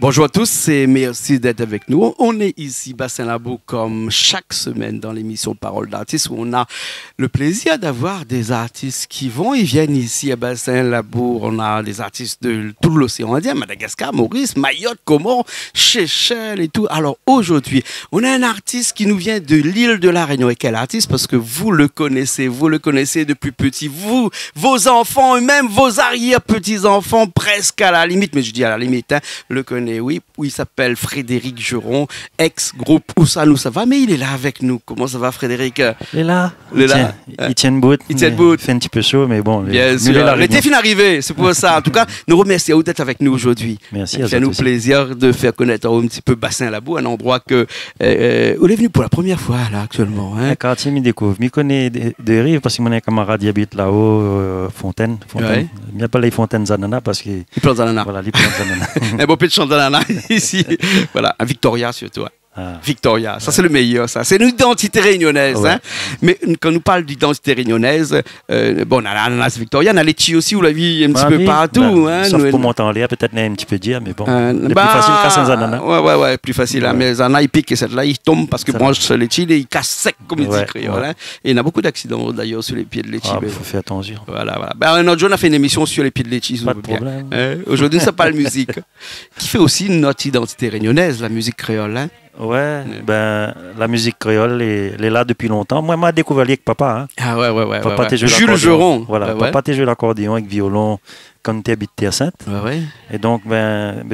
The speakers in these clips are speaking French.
Bonjour à tous et merci d'être avec nous. On est ici, Bassin Labour, comme chaque semaine dans l'émission Parole d'artistes, où on a le plaisir d'avoir des artistes qui vont et viennent ici à Bassin Labour. On a des artistes de tout l'océan Indien, Madagascar, Maurice, Mayotte, Comores, Seychelles et tout. Alors aujourd'hui, on a un artiste qui nous vient de l'île de la Réunion. Et quel artiste? Parce que vous le connaissez depuis petit. Vous, vos enfants et même vos arrière-petits-enfants, presque à la limite, mais je dis à la limite, hein, le connaissent. Oui, il s'appelle Frédéric Geron, ex-groupe Où ça nous ça va, mais il est là avec nous. Comment ça va, Frédéric? Il est là. Il tient debout. Il tient debout. Il fait un petit peu chaud, mais bon. Bien sûr. L'été fin d'arriver, c'est pour ça. En tout cas, nous remercions d'être avec nous aujourd'hui. Merci. C'est nous plaisir de faire connaître un petit peu Bassin Labour, un endroit que on est venu pour la première fois là actuellement. Hein. Un quartier m'y découvre. Je connais des rives parce que mon camarade il habite là-haut, Fontaine. Ouais. Il pas les Fontaines Zanana parce que. Il plante Zanana. Voilà, il plante Zanana. Un beau peu de Zanana ici. Voilà, à Victoria surtout. Victoria, ça c'est le meilleur, ça. C'est une identité réunionnaise. Ouais. Hein. Mais quand nous parle d'identité réunionnaise, bon, on a l'ananas Victoria, on a les chi aussi, on l'a vu un petit peu partout. Hein, sauf pour monter en l'air, peut-être un petit peu dire, mais bon. C'est plus facile qu'à Saint-Zanana. Ouais, plus facile. Hein, mais Zana, il pique et celle-là, il tombe parce que moi, sur les chi, il casse sec, comme il dit créole. Hein. Et il y a beaucoup d'accidents d'ailleurs sur les pieds de l'échi. Il faut faire attention. Voilà. Un autre jour, on a fait une émission sur les pieds de l'échi. Pas de problème. Aujourd'hui, ça parle musique. Qui fait aussi notre identité réunionnaise, la musique créole. Hein. Ouais, ben la musique créole elle est là depuis longtemps. Moi, j'ai découvert avec papa. Hein. Ah ouais. Papa Jules Geron. Voilà, papa t'a joué l'accordéon avec violon quand tu habites Terre Sainte. Ouais. Et donc,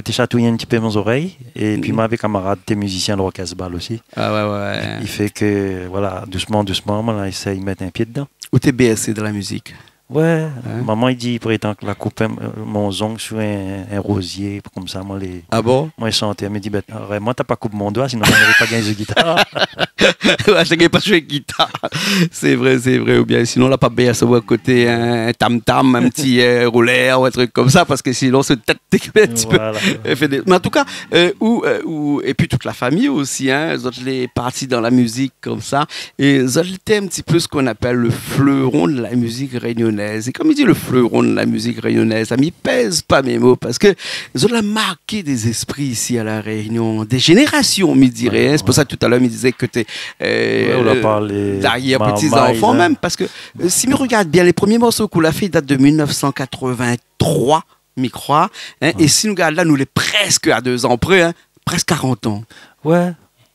tu chatouillé un petit peu mes oreilles. Et puis, moi, avec camarades, t'es musicien de rock ball aussi. Ah ouais. Il fait que, voilà, doucement, moi, j'essaie de mettre un pied dedans. Où t'es BSC de la musique? Ouais, maman il dit il prétend que la coupe mon ongle sur un rosier comme ça moi les ah bon moi je chantais elle me dit moi t'as pas coupé mon doigt sinon je n'aurais pas gagné de guitare. Ouais, je n'ai pas joué de guitare, c'est vrai ou bien sinon on n'a pas bien à côté un tam tam un petit rouleur ou un truc comme ça parce que sinon c'est tête un petit peu mais en tout cas et puis toute la famille aussi hein les autres les partis dans la musique comme ça et les autres étaient un petit peu ce qu'on appelle le fleuron de la musique réunionnaise. Et comme il dit le fleuron de la musique réunionnaise, ça m'y pèse pas mes mots parce que ils ont marqué des esprits ici à la Réunion, des générations, me dirait. Hein. C'est pour ça que tout à l'heure, il disait que tu es derrière petits-enfants même. Parce que si on regarde bien, les premiers morceaux qu'on a fait datent de 1983, m'y crois. Hein, et si nous regardons là, nous les presque à 2 ans près, hein, presque 40 ans. Ouais.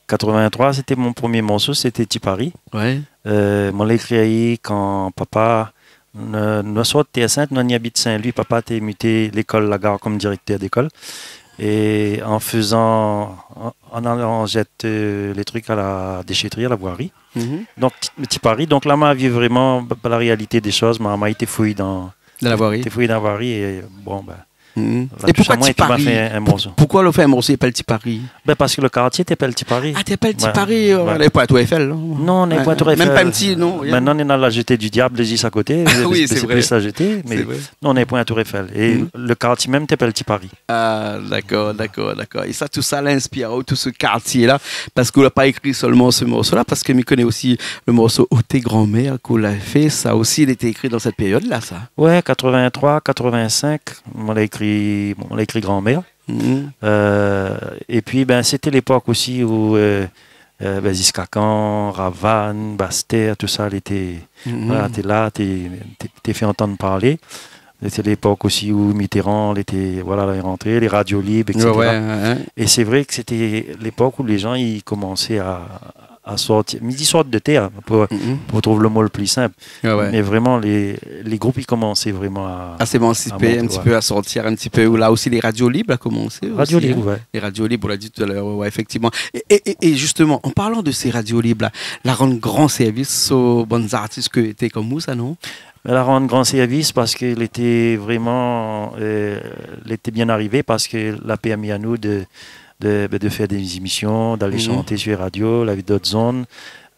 83, c'était mon premier morceau, c'était Tipari. Ouais. Moi, l'ai créé quand papa. Nous sommes de Sainte, nous habitons Saint-Louis. Papa a muté l'école La Gare comme directeur d'école. Et en allant jeter les trucs à la déchetterie, à la voirie. Donc, petit Paris. Donc là, ma vie vraiment la réalité des choses. Ma été fouillé dans la voirie. Été fouillé dans la voirie et bon, ben. Et pourquoi Tipari? Pourquoi le fait un morceau s'appelle Tipari? Parce que le quartier t'appelle Tipari. Ah, t'appelles Tipari, on n'est pas à Tour Eiffel. Non, on n'est pas à Tour Eiffel. Même pas un petit, non. Maintenant, on est dans la jetée du diable, juste à côté. Oui, c'est vrai. Plus la jetée, mais non, on n'est pas à Tour Eiffel. Et le quartier même t'appelle Tipari. Ah, d'accord. Et ça, tout ça l'inspire, tout ce quartier-là, parce qu'on n'a pas écrit seulement ce morceau-là, parce que je connais aussi le morceau Ô tes grand-mère qu'on l'a fait. Ça aussi, il était écrit dans cette période-là, ça. Ouais, 83, 85, on l'a écrit grand-mère. Et puis, c'était l'époque aussi où Ziskakan, Ravan, Baster, tout ça, t'es là, t'es fait entendre parler. C'était l'époque aussi où Mitterrand était rentré, les radios libres, etc. Et c'est vrai que c'était l'époque où les gens ils commençaient à sortir, midi sorte de terre pour trouver le mot le plus simple. Mais vraiment les groupes ils commençaient vraiment à s'émanciper un petit peu, à sortir un petit peu. Où là aussi les radios libres ont commencé. Radio aussi, libre, Les radios libres, on l'a dit tout à l'heure, effectivement. Et justement, en parlant de ces radios libres, là, la rendre grand service aux bonnes artistes que étaient comme vous, ça non? Elle a rendu grand service parce qu'elle était vraiment bien arrivée parce que la permis à nous de faire des émissions, d'aller chanter sur les radios, la vie d'autres zones.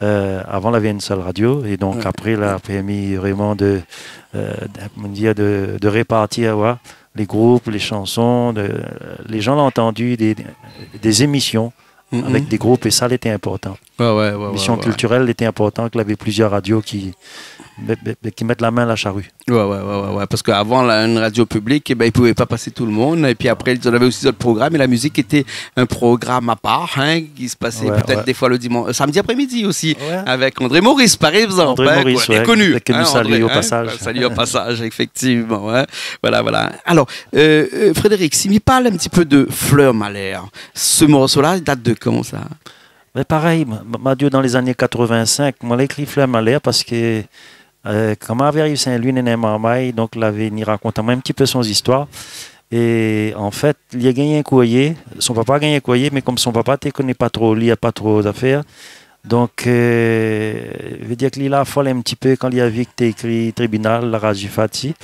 Avant, il y avait une seule radio et donc après, elle a permis vraiment de répartir les groupes, les chansons. Les gens l'ont entendu, des émissions avec des groupes et ça, c'était important. Mission culturelle était importante, qu'il y avait plusieurs radios qui mettent la main à la charrue. Ouais. Parce qu'avant, une radio publique, ils ne pouvaient pas passer tout le monde. Et puis après, ils en avaient aussi d'autres programmes. Et la musique était un programme à part, qui se passait peut-être des fois le dimanche, samedi après-midi aussi, avec André Maurice, par exemple. André Maurice, connu. Que nous saluons au passage. Salut au passage, effectivement. Voilà. Alors, Frédéric, si tu parles un petit peu de Fleur Malher, ce morceau-là, il date de quand, ça? Mais pareil, Dieu, dans les années 85, moi j'ai écrit Fleur Malher parce que quand m'avait Saint-Louis et Marmaille, donc l'avait raconté un petit peu son histoire. Et en fait, il a gagné un courrier. Son papa a gagné un courrier, mais comme son papa ne connaît pas trop, il n'y a pas trop d'affaires. Donc, je veux dire qu'il a affolé un petit peu quand il a vu que tu écrit tribunal, la Rajifati.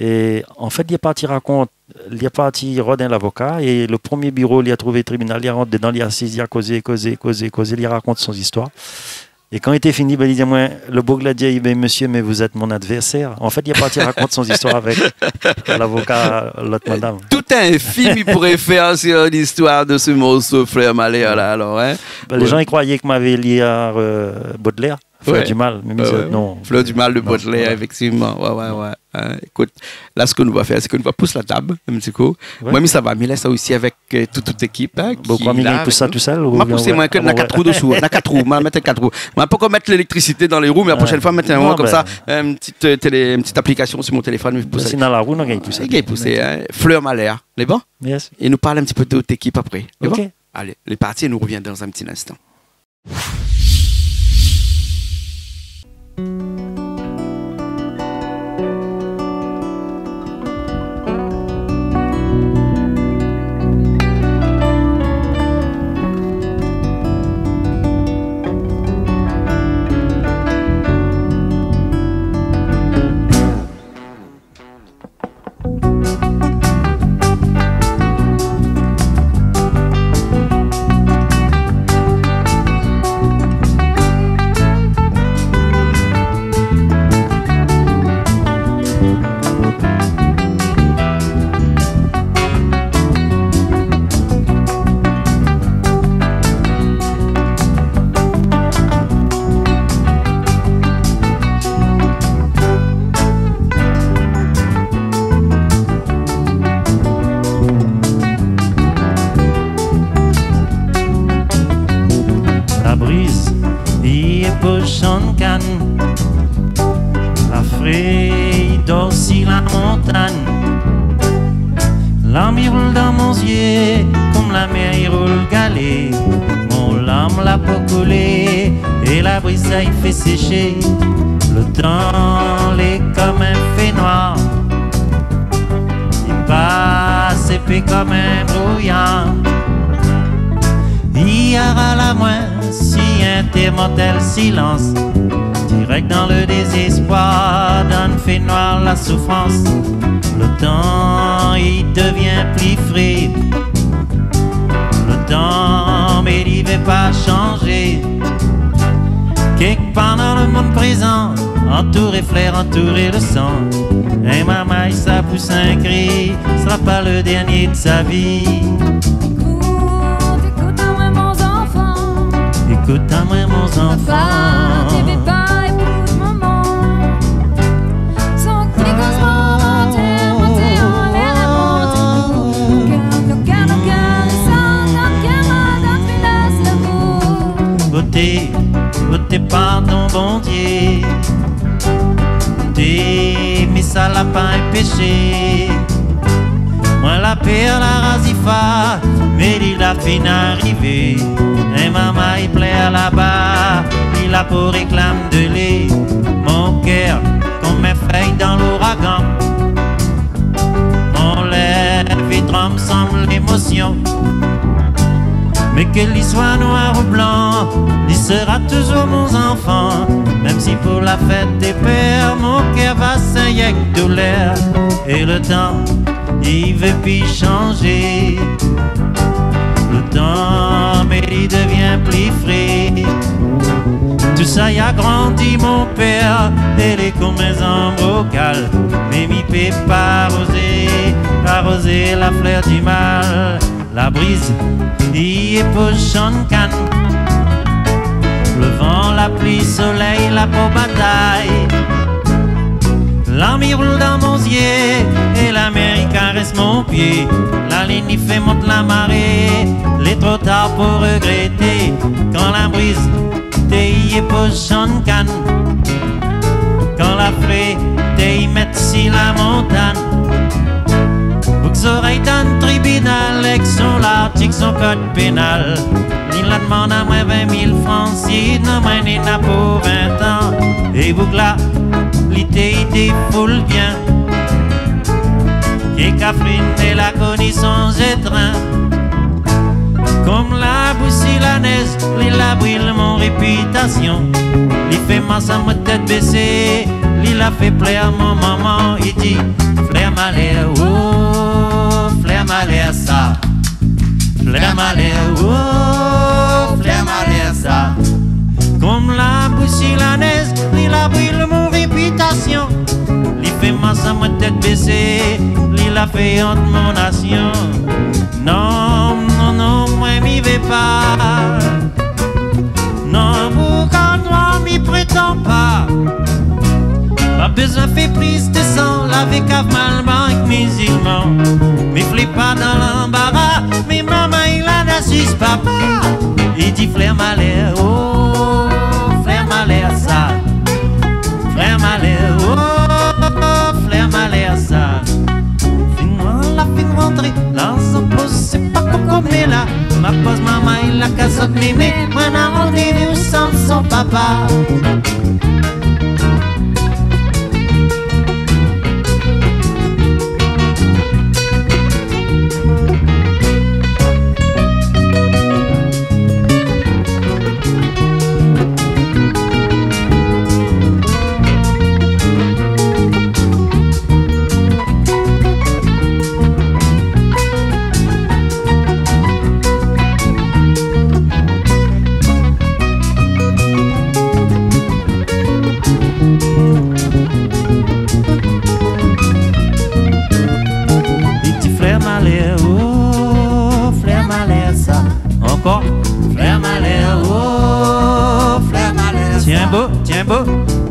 Et en fait, il est parti rodin l'avocat et le premier bureau, il a trouvé le tribunal, il rentre dedans, il a assis, il a causé, il raconte son histoire. Et quand il était fini, il dit moi, le beau gladier, dit monsieur, mais vous êtes mon adversaire. En fait, il est parti raconter son histoire avec l'avocat, l'autre madame. Tout un film, il pourrait faire sur l'histoire de ce morceau Fleur Malher là, alors. Les gens ils croyaient que m'avait lié à Baudelaire. Fleur du mal, mais non. Fleur du mal de Baudelaire, effectivement. Écoute, là, ce que nous va faire, c'est que nous va pousser la table, un petit coup. Moi, ça va, mais là, ça aussi avec toute l'équipe. Pourquoi il pousse ça tout seul? Moi, pousser moins que dans 4 roues dessous. Dans 4 roues, on mettre 4 roues. On va pas mettre l'électricité dans les roues, mais la prochaine fois, mettre un moment comme ça, une petite application sur mon téléphone. C'est dans la roue, non, il pousse. Il pousse. Fleur Malher, les bons? Yes. Et nous parle un petit peu de votre équipe après. Ok. Allez, les parties, nous revient dans un petit instant. Sécher le temps, les comme un fait noir. Il passe épais comme un brouillard. Il y aura la moins si un mortel silence. Direct dans le désespoir d'un fait noir la souffrance. Le temps il devient plus frais. Le temps mais il ne va pas changer. Quelque part dans le monde présent, entouré flair, entouré de sang. Et maman, ça pousse un cri, ce sera pas le dernier de sa vie. Écoute-moi mon enfant. Écoute-moi mon enfant. Papa, t'aimais pas, écoute maman. Sans que les gosses monter en l'air à monter. Nos cœurs, sans notre cœur, notre finesse, l'amour. Beauté. Beauté par ton bon Dieu. Beauté, mais ça l'a pas péché. Moi la perle la rasifa, mais il a fini arriver. Et maman il plaît là-bas, il a pour réclame de lait. Mon cœur comme mes feuilles dans l'ouragan. Mon lèvre et tremble semble l'émotion. Mais que l'il soit noir ou blanc, il sera toujours mon enfant. Même si pour la fête des pères, mon cœur va saigner avec douleur. Et le temps, il veut plus changer. Le temps, mais il devient plus frais. Tout ça y a grandi mon père, et les comme mes embocales. Mais mi peut pas arroser la fleur du mal. La brise, il est pour Sean Can. pluie, soleil, la peau bataille. L'armée roule dans mon zier et l'Amérique caresse mon pied. La ligne fait monte la marée, il est trop tard pour regretter. Quand la brise t'y poche en canne, quand la fraie t'y met si la montagne. Vous aurez un tribunal avec son l'article, son code pénal. Il la demande à moins 20 000 francs, si non, moi, il n'a pour 20 ans. Et vous là, l'idée foule bien. Et Catherine et la connaissance étreint. Comme la boussillanaise, il a brûlé mon réputation. Il fait masse à ma tête baissée, il a fait plaire à mon maman. Il dit, Flair Malher, oh, Flair Malher ça. Flair Malher, oh, Flair Malher ça. Comme la boussillanaise, il a brûlé mon réputation. Il fait masse à ma tête baissée, il a fait honte mon nation. Non, non, non, moi m'y vais pas. Non, pourquoi moi m'y prétends pas. Pas besoin de faire prise de sang, laver cave mal banque musulman. Mais flippe pas dans l'embarras, mais maman il a n'assiste papa. Il dit Flair Malher, oh, Flair Malher ça. Flair Malher, oh, Flair Malher ça. La fin rentrée, là on pose, c'est pas comme là. Ma pose maman il la casse mémé, moi n'a rendez-vous sans son papa. Flair Malher, oh, Flair Malher. Tiens beau,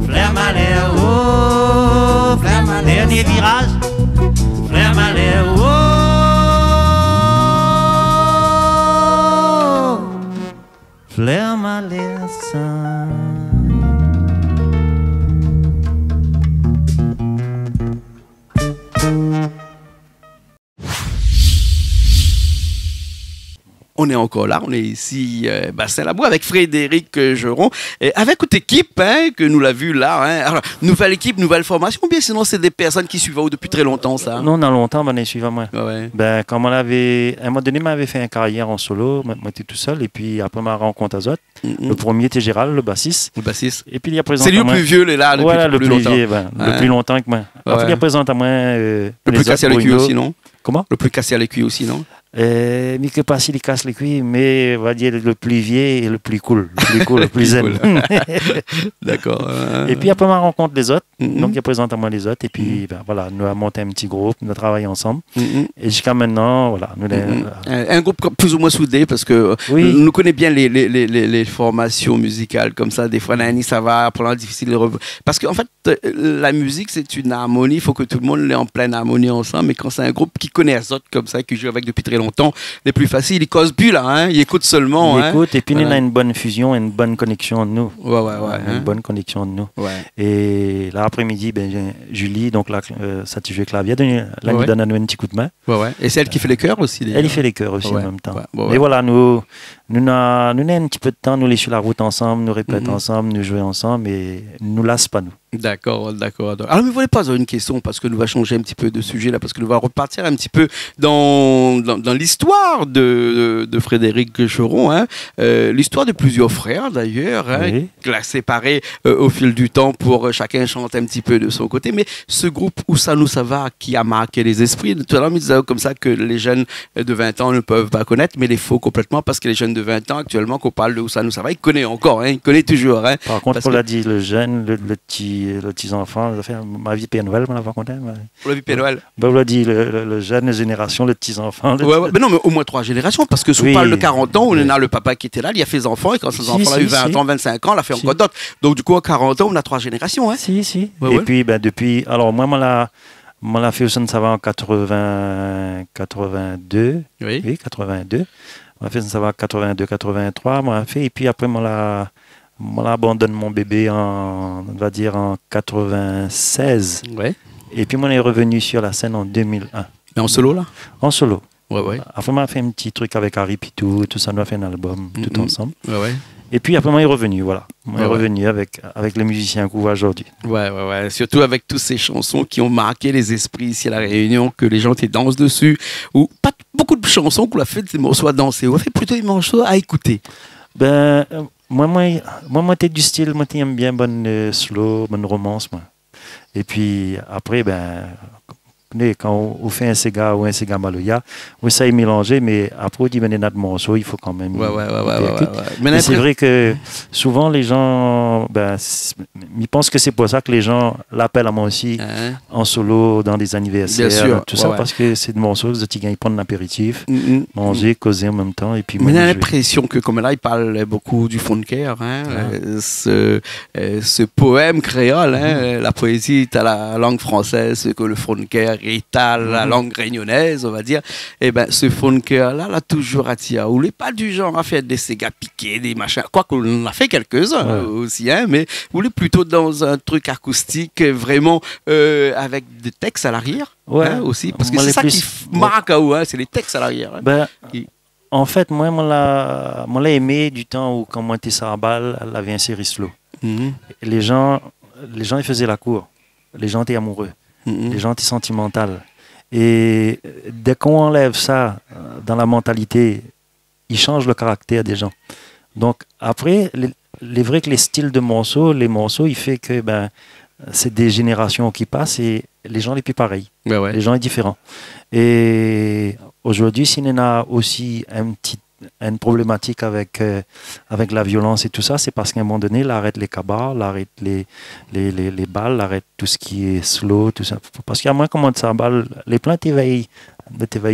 Flair Malher, oh, Flair Malher. Dernier virage, Flair Malher, oh, Flair Malher, ça. On est encore là, on est ici, Bassin-Laboue, avec Frédéric Geron, et avec toute équipe, hein, que nous l'a vu là. Hein. Alors, nouvelle équipe, nouvelle formation, ou bien sinon c'est des personnes qui suivent depuis très longtemps, ça? Non, on a longtemps, on est suivant moi. Ouais. Ben, comme on avait, à un moment donné, m'avait fait une carrière en solo, moi j'étais tout seul, et puis après ma rencontre à Zot, le premier était Gérald, le bassiste. Le bassiste. Et puis il y a présent. C'est lui le plus vieux, là, depuis voilà, le plus longtemps. vieux, ben, le plus longtemps que moi. Après, il y a présent à moi. Le plus cassé à l'écuit aussi, non? Comment? Le plus cassé à l'écuit aussi, non? Mais que pas s'il casse les cuits, mais on va dire le plus vieux et le plus cool, le plus zen. D'accord. Et puis après ma rencontre des autres, donc il présente à moi les autres, et puis ben, voilà, nous avons monté un petit groupe, nous avons travaillé ensemble, et jusqu'à maintenant, voilà. Nous un groupe plus ou moins soudé, parce que nous connaissons bien les formations musicales comme ça, des fois, Nani, ça va, pendant difficile. Parce qu'en fait, la musique, c'est une harmonie, il faut que tout le monde l'ait en pleine harmonie ensemble, mais quand c'est un groupe qui connaît les autres comme ça, qui joue avec depuis très longtemps, les plus faciles, ils causent plus là, hein, ils écoutent seulement. Ils écoutent, et puis nous, on a une bonne fusion, une bonne connexion de nous. Une bonne connexion de nous. Ouais. Et l'après-midi, ben, Julie, donc là, ça tu joues clavier, là, nous donne un petit coup de main. Et c'est elle qui fait les chœurs aussi. Elle y fait les chœurs aussi en même temps. Mais voilà, nous avons un petit peu de temps, nous les sur la route ensemble, nous répétons ensemble, nous jouons ensemble, et nous lasse pas nous. D'accord. Alors, ne voulez pas une question, parce que nous va changer un petit peu de sujet là, parce que nous va repartir un petit peu dans l'histoire de Frédéric Geron, hein. L'histoire de plusieurs frères d'ailleurs, hein, séparés au fil du temps pour chacun chanter un petit peu de son côté. Mais ce groupe Où ça nous ça va, qui a marqué les esprits, tout à l'heure, il disait comme ça que les jeunes de 20 ans ne peuvent pas connaître, mais les faux complètement, parce que les jeunes de 20 ans actuellement qu'on parle de Où ça nous ça va, il connaît encore, il connaît toujours. Par contre, on l'a dit, le jeune, le petit enfant, ma vie Père Noël, on l'a raconté. Pour la vie Père Noël. On l'a dit, le jeune génération, le petit enfant. Mais non, mais au moins 3 générations, parce que si on parle de 40 ans, on a le papa qui était là, il a fait des enfants, et quand ses enfants ont eu 20 ans, 25 ans, il a fait encore d'autres. Donc du coup, à 40 ans, on a 3 générations. Si. Et puis, depuis, alors moi, on l'a fait au Centre Savant en 82. Oui, 82. On a fait ça va 82, 83. Moi, fait et puis après, on l'a abandonné mon bébé on va dire en 96. Ouais. Et puis, on est revenu sur la scène en 2001. Mais en solo là? En solo. Ouais. Après, on a fait un petit truc avec Harry Pitou, tout ça, on a fait un album tout ensemble. Ouais. Et puis après, on est revenu, voilà. On est revenu avec les musiciens qu'on voit aujourd'hui. Ouais. Surtout avec toutes ces chansons qui ont marqué les esprits ici à La Réunion, que les gens te dansent dessus. Ou pas beaucoup de chansons qu'on a fait des morceaux à danser. On a fait plutôt des morceaux à écouter. Ben, moi, t'es du style, moi, t'aimes bien bonne slow, bonne romance, moi. Et puis après, ben, quand on fait un Sega ou un Sega Maloya, on essaye de mélanger, mais après, on dit, ben, notre morceau, il faut quand même. Ouais. Mais c'est vrai que souvent, les gens, ben, ils pensent que c'est pour ça que les gens l'appellent à moi aussi en solo, dans des anniversaires, tout ça, parce que c'est des morceaux, ils prennent un apéritif, manger, causer en même temps. Et puis, mais j'ai l'impression que, comme là, il parle beaucoup du Fonker, ce poème créole, la poésie, tu as la langue française, que le Fonker étale la langue réunionnaise, on va dire. Et ben ce Fonker-là, l'a toujours attiré. On n'est pas du genre à faire des Sega piqués, des machins. Quoi qu'on en a fait quelques-uns aussi, mais on est plutôt dans un truc acoustique, vraiment avec des textes à l'arrière aussi. Parce que c'est ça qui marque, c'est les textes à l'arrière. En fait, moi, je l'ai aimé du temps où, quand moi, j'étais Sarbal, elle avait un série slow. Les gens, ils faisaient la cour. Les gens étaient amoureux. Les gens étaient sentimentaux. Et dès qu'on enlève ça dans la mentalité, ils changent le caractère des gens. Donc, après, il est vrai que les styles de morceaux, il fait que c'est des générations qui passent et les gens ne sont plus pareils. Les gens sont différents. Et aujourd'hui, s'il y en a aussi une problématique avec la violence et tout ça, c'est parce qu'à un moment donné, il arrête les cabars, il arrête les balles, il arrête tout ce qui est slow, tout ça. Parce qu'à moins comment ça balle, les plans t'éveillent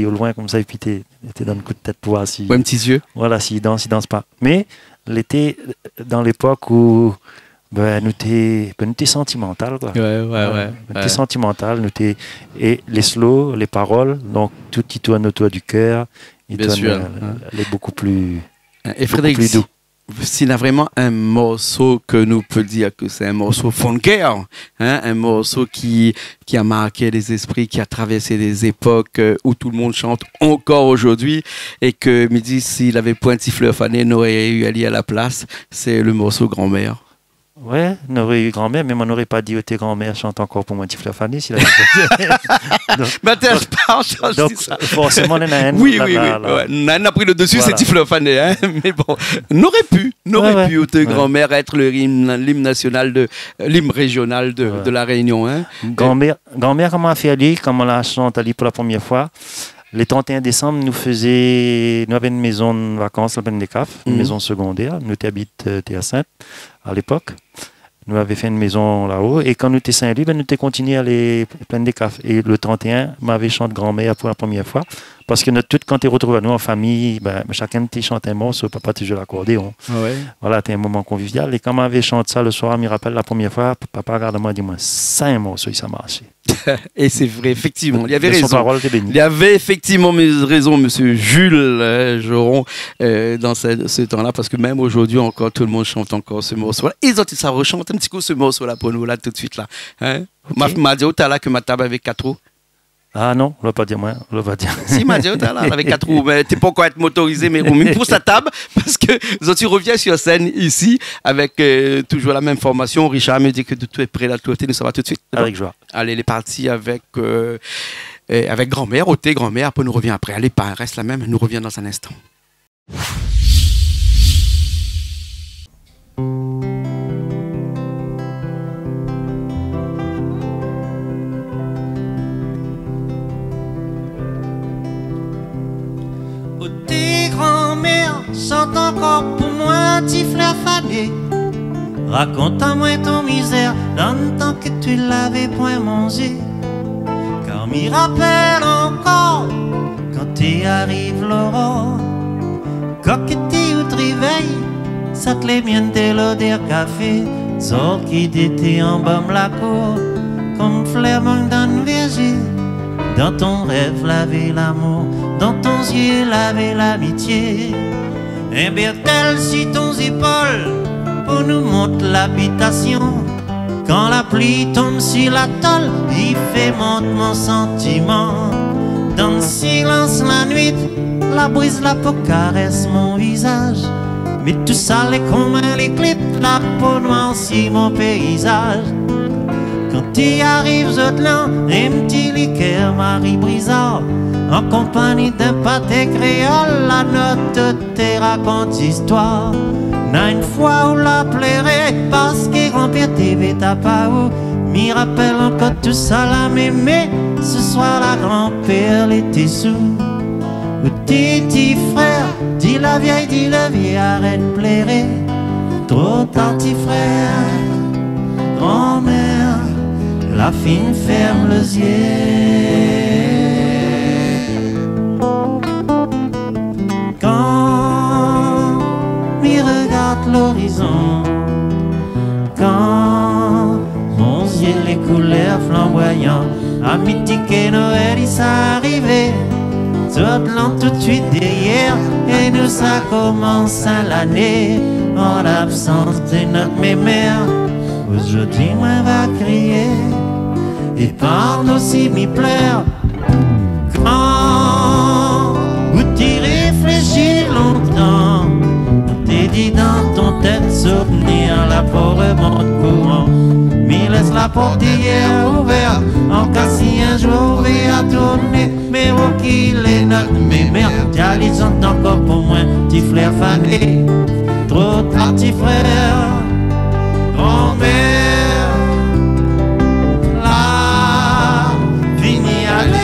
au loin comme ça et puis t'es dans le coup de tête pour voir si... Ouais, un petit yeux. Voilà, s'il danse pas. Mais l'été, dans l'époque où nous t'es sentimental, quoi. Nous t'es sentimental, et les slow, les paroles, donc tout qui tourne autour du cœur. Bien sûr. Elle est beaucoup plus, et Frédéric, plus doux. S'il y a vraiment un morceau que nous peut dire que c'est un morceau funker, un morceau qui a marqué les esprits, qui a traversé des époques où tout le monde chante encore aujourd'hui, et que midi, s'il avait Pointy Fleur Fanée, n'aurait eu Ali à la place, c'est le morceau Grand-mère. Ouais, on aurait eu grand-mère, mais on n'aurait pas dit tes grand-mère chante encore pour moi, petit fleur Fanny. Donc, forcément, on en a un. Oui. On a pris le dessus, c'est petit fleur Fanny. Mais bon, on aurait pu, tes grand-mère être l'hymne national, l'hymne régional de la Réunion. Grand-mère, comment a fait Ali, comme on l'a chanté Ali pour la première fois. Le 31 décembre, nous avions une maison de vacances à Plaine des Cafes, une maison secondaire. Nous habitions à Sainte à l'époque. Nous avions fait une maison là-haut. Et quand nous étions Saint-Louis, nous avons continué à aller à Plaine des Cafes. Et le 31, m'avait chanté grand-mère pour la première fois. Parce que quand tu retrouves à nous en famille, chacun te chante un morceau, papa te joue l'accordéon. Voilà, c'était un moment convivial. Et quand m'avait chanté ça le soir, je me rappelle la première fois, papa regarde moi et dit, c'est un morceau, ça marché. Et c'est vrai, effectivement, il y avait raison. Parole, il y avait effectivement raison, monsieur Jules Joron, dans ce temps-là, parce que même aujourd'hui encore, tout le monde chante encore ce morceau-là. Et ça rechante un petit coup ce morceau-là pour nous, là, tout de suite, là. M'a dit, t'as là que ma table avec 4 roues. Ah non, on ne va pas dire moi, on va dire. Si, m'a dit, t'as là, avec 4 roues, mais t'es pas encore être motorisé, mais on pousse la table, parce que tu reviens sur scène ici, avec toujours la même formation. Richard me dit que tout est prêt, là, tout nous ça va tout de suite. Avec joie. Allez, les parties avec grand-mère, ôté grand-mère, après nous revient après. Allez, reste la même, nous revient dans un instant. Tes grand-mères chantent petit fleur fané, raconte-moi ton misère dans le temps que tu l'avais point mangé. Car m'y rappelle encore quand t'y arrive l'aurore, quand que t'y ou te réveilles, ça te les mienne de l'odeur café, sort qui t'était en bas la cour, comme fleur manque d'un verger. Dans ton rêve laver l'amour, dans ton yeux laver l'amitié. Un bertel sur ton épaule pour nous montrer l'habitation. Quand la pluie tombe sur la tôle, il fait monter mon sentiment. Dans le silence la nuit, la brise la peau caresse mon visage. Mais tout ça les comme les clips, la peau noire sur mon paysage. Quand tu arrives au delà, un petit liqueur Marie Brizard, en compagnie d'un pâté créole, la note te raconte histoire. N'a une fois où la plairait, parce que grand-père TV t'a pas où, m'y rappelle encore tout ça la mémé. Ce soir la grand-père était sous. Ou petit frère, dit la vieille, dit le vieux, arrête de plairer. Trop tard petit frère, grand-mère, la fine ferme les yeux. Quand m'y regarde l'horizon, quand mon yeux les couleurs flamboyantes, à midi que Noël il s'est arrivé, tout de suite derrière, et nous ça commence à l'année, en l'absence de notre mémère. Aujourd'hui moi va crier, et parle aussi m'y pleure. Quand vous t'y réfléchis longtemps, t'es dit dans ton tête souvenir, la pauvre remonte courant. Mais laisse la portière ouverte, en cas si un jour on à tourner. Mais où qu'il est notre mémère, t'as les sont encore pour moi, petit frère fané. Trop tard petit frère, grand-mère, la fini aller.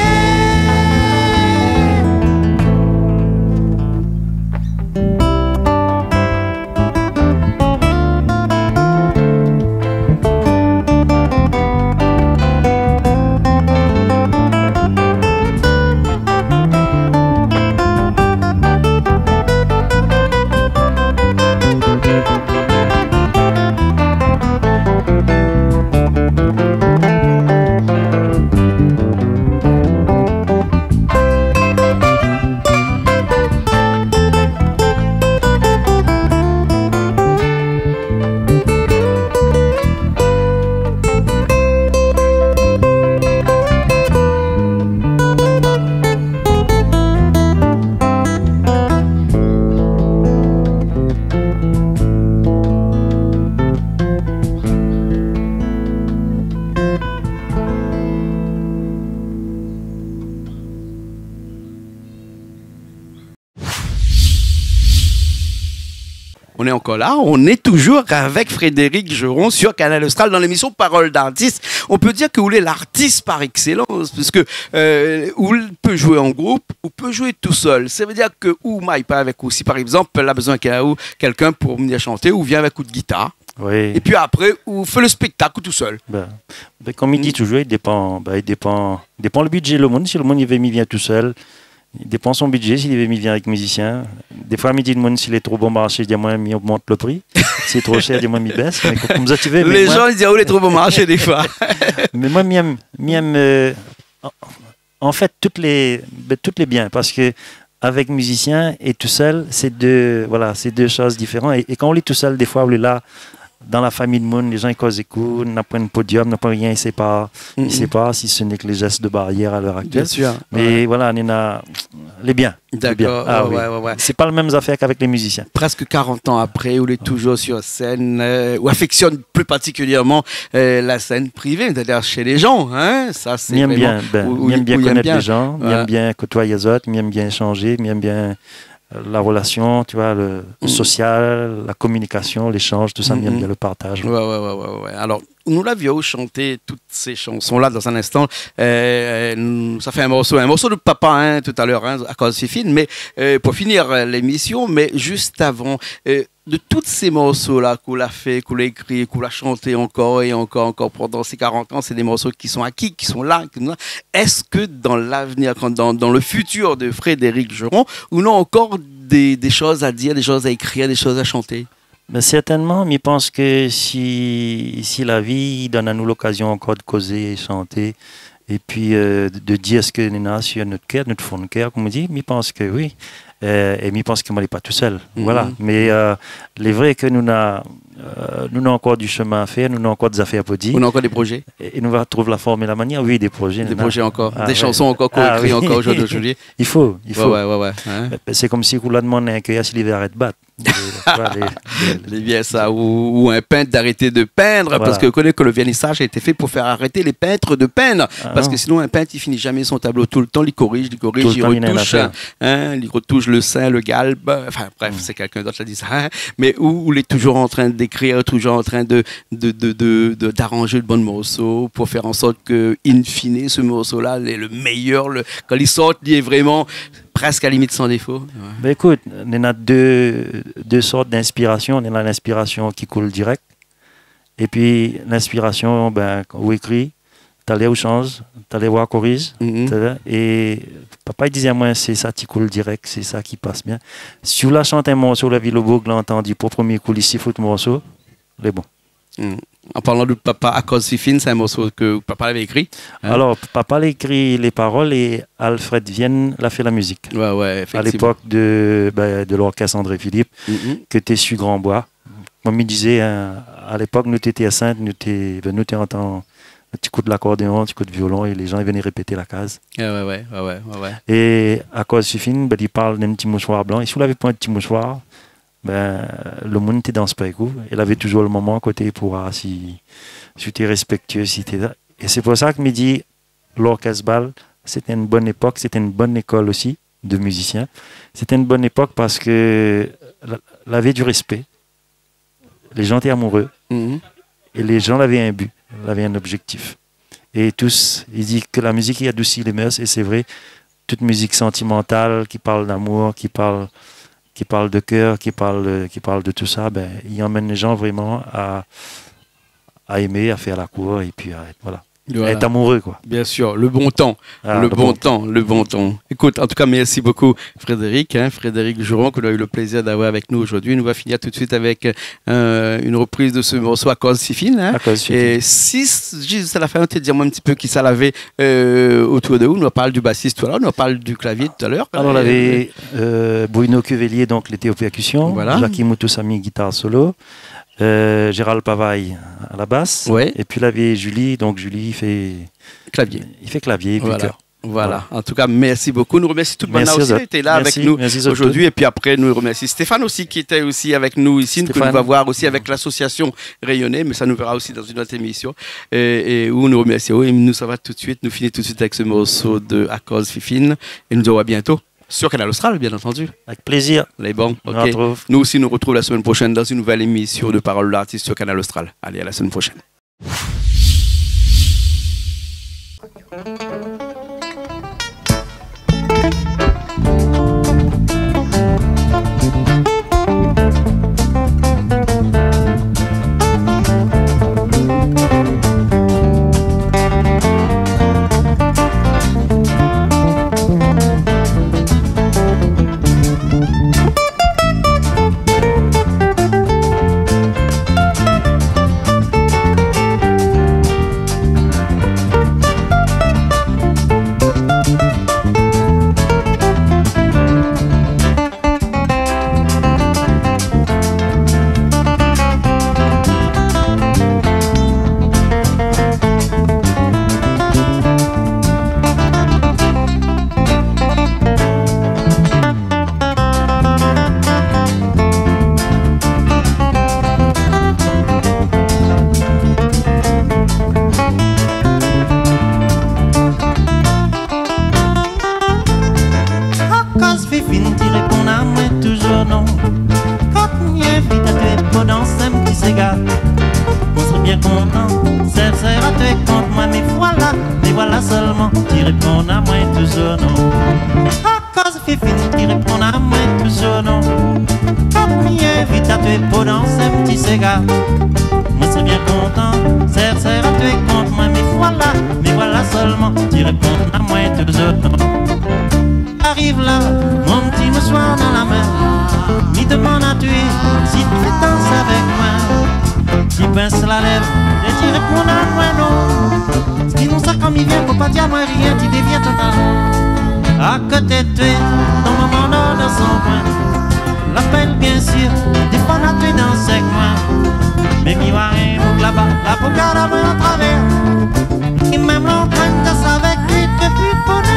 On est encore là, on est toujours avec Frédéric Geron sur Canal Austral dans l'émission Parole d'artiste. On peut dire que vous êtes l'artiste par excellence, parce que vous peut jouer en groupe, ou peut jouer tout seul. Ça veut dire que ou maille pas avec aussi, par exemple, elle a besoin de quelqu'un pour venir chanter, ou vient avec coup de guitare. Oui. Et puis après, ou fait le spectacle tout seul. Comme il dit toujours, il dépend le budget le monde. Si le monde il vient tout seul, il dépend son budget, s'il vient avec musicien. Des fois, il dit le monde s'il est trop bon marché, il dit moi, il augmente le prix. Si c'est trop cher, il dit moi, il baisse. Mais comme ça, tu veux, les gens ils disent oh, il est trop bon marché des fois. Mais moi, en fait, toutes les biens, parce que avec musicien et tout seul, c'est deux choses différentes. Et quand on est tout seul, des fois, on est là. Dans la famille de monde, les gens ils causent écoute, n'a pas un podium, n'a pas rien, il ne sait pas si ce n'est que les gestes de barrière à l'heure actuelle. Bien sûr. Mais voilà, on a les biens. D'accord. Ah, ouais. C'est pas la même affaire qu'avec les musiciens. Presque 40 ans après, où il est toujours sur scène, où affectionne plus particulièrement la scène privée, c'est-à-dire chez les gens. Hein? Ça, c'est bien connaître les gens, bien côtoyer les autres, bien échanger, bien la relation, tu vois, le social, la communication, l'échange, tout ça, bien le partage. Ouais. Alors, nous l'avions chanté toutes ces chansons-là dans un instant. Ça fait un morceau de papa hein, tout à l'heure, hein, à cause fine, mais pour finir l'émission, mais juste avant, de tous ces morceaux-là qu'on l'a fait, qu'on l'a écrit, qu'on l'a chanté encore et encore pendant ces 40 ans, c'est des morceaux qui sont acquis, qui sont là. Est-ce que dans l'avenir, dans le futur de Frédéric Geron, on a encore des choses à dire, des choses à écrire, des choses à chanter? Ben certainement, mais je pense que si la vie donne à nous l'occasion encore de causer et chanter, et puis de dire ce que nous avons sur notre cœur, notre fond de cœur, comme on dit, je pense que oui. Et je pense que je n'est pas tout seul. Voilà. Mais il est vrai que nous avons encore du chemin à faire, nous avons encore des affaires pour dire. On a encore des projets. Et nous va trouver la forme et la manière. Oui, des projets. Des projets encore. Des chansons encore co-écrites encore aujourd'hui. Il faut. Ouais. Hein? C'est comme si vous l'a demandé que si l'hiver arrête de battre. Les bien ça. Ou un peintre d'arrêter de peindre. Voilà. Parce que je connais que le vernissage a été fait pour faire arrêter les peintres de peindre. Parce que sinon, un peintre, il finit jamais son tableau. Tout le temps, il corrige, il retouche. Il retouche le sein, le galbe. Enfin, bref, c'est quelqu'un d'autre qui a dit ça. Hein? Mais où il est toujours en train d'écrire, toujours en train d'arranger le bon morceau pour faire en sorte que, in fine, ce morceau-là est le meilleur. Quand il sort, il est vraiment presque à la limite sans défaut. Ouais. Ben écoute, on a deux sortes d'inspiration. On a l'inspiration qui coule direct. Et puis l'inspiration, où écrit, tu allais au change, tu allais voir corrige. Et papa il disait à moi, c'est ça qui coule direct, c'est ça qui passe bien. Si vous la chantez un morceau, la ville au bourg, l'a entendu pour premier coup, ici, faut le morceau, c'est bon. En parlant de Papa à cause si fine, c'est un morceau que papa avait écrit. Hein? Alors, papa a écrit les paroles et Alfred Vienne l'a fait la musique. Ouais, effectivement. À l'époque de l'orchestre André Philippe, que t'es su Grand Bois. Comme il disait, à l'époque, nous t'étions à Sainte, nous t'entendons un petit coup de l'accordéon, un petit coup de violon et les gens ils venaient répéter la case. Ouais. Et à cause si fine, il parle d'un petit mouchoir blanc. Et si vous l'avez pas un petit mouchoir, le monde était dans ce coup. Il avait toujours le moment à côté pour voir si tu étais respectueux, si tu là. Et c'est pour ça que me dit l'orchestre bal, c'était une bonne époque, c'était une bonne école aussi de musiciens. C'était une bonne époque parce que il avait du respect. Les gens étaient amoureux et les gens avaient un but, avaient un objectif. Et tous, il dit que la musique adoucit les mœurs et c'est vrai. Toute musique sentimentale qui parle d'amour, qui parle de cœur, qui parle de tout ça, il emmène les gens vraiment à aimer, à faire la cour et puis à être amoureux, quoi. Bien sûr, le bon temps, le bon temps. Écoute, en tout cas, merci beaucoup Frédéric, Frédéric Geron, qu'on a eu le plaisir d'avoir avec nous aujourd'hui. Nous va finir tout de suite avec une reprise de ce morceau à cause si fine. Et si juste à la fin, on te dire moi un petit peu qui ça l'avait autour de nous. On parle du bassiste tout à l'heure, on parle du clavier tout à l'heure. Alors on avait Bruno Cuvelier, donc les percussions, voilà. Jackie Moutoussami, guitare solo. Gérald Pavaille à la basse, et puis là il y a Julie, donc Julie il fait clavier et puis chœur. Voilà. En tout cas, merci beaucoup. Nous remercions toute Bana aussi qui était là avec nous aujourd'hui. Et puis après, nous remercions Stéphane aussi qui était aussi avec nous ici, que nous va voir aussi avec l'association Rayonner, mais ça nous verra aussi dans une autre émission. Et où nous remercions. Et nous, ça va tout de suite. Nous finissons tout de suite avec ce morceau de À cause Fifine. Et nous aurons à bientôt. Sur Canal Austral, bien entendu. Avec plaisir. Les bons. Okay. Nous aussi, nous retrouvons la semaine prochaine dans une nouvelle émission de Parole de l'artiste sur Canal Austral. Allez, à la semaine prochaine. On se serais bien content, serre à te contre moi, mais voilà seulement, tu réponds à moi toujours non. À cause fifine, tu réponds à moi toujours non. Quand mieux vite à te pour danser un petit cigare, moi serais bien content, serre à te contre moi, mais voilà seulement, tu réponds à moi toujours non. Arrive là, mon petit mouchoir dans la main, m'y demande à tuer si tu danses avec moi. Tu pinces la lèvre et tu réponds à moi non. Ce qui nous sort comme il vient, faut pas dire moi rien, tu deviens totalement. À côté de toi, dans mon moment dans son coin, l'appelle bien sûr, des fois à tuer danse avec moi. Mais mi va rien, donc là-bas, la peau garde à moi en travers. Et même l'entraîne danse avec lui depuis le bonheur.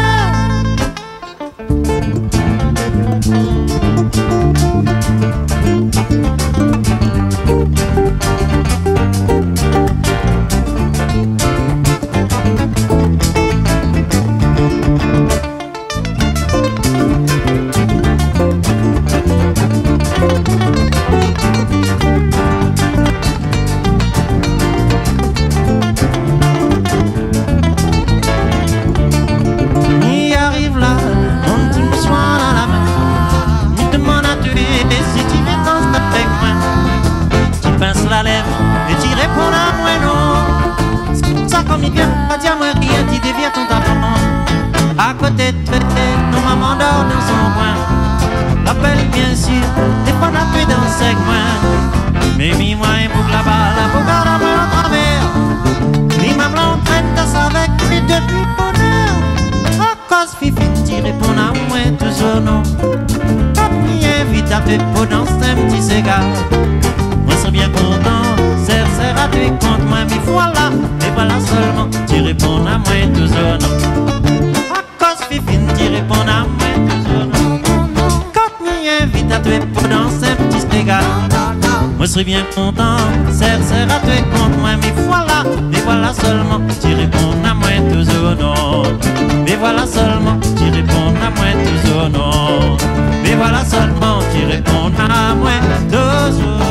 À côté de toi, nos mamans dort dans son coin. L'appelle bien sûr, des fois on a pu danser avec moi. Mais mis-moi un boucle là-bas, la peau garde à moi en travers. Ni ma blanc traîne danse avec lui depuis le bonheur. À cause fifine, tu réponds à moi toujours non. Quand m'y invite à te pour danser un petit cigare, moi serais bien content, serre à te contre moi, mais voilà seulement, tu réponds à moi toujours non. Fifine, tu réponds à moi toujours non. Quand m'y invite à te pour danser un petit spégal, moi serais bien content, serre à te contre moi, mais voilà seulement, tu réponds à moi toujours non. Mais voilà seulement, tu réponds à moi toujours non. Mais voilà seulement, tu réponds à moi toujours non.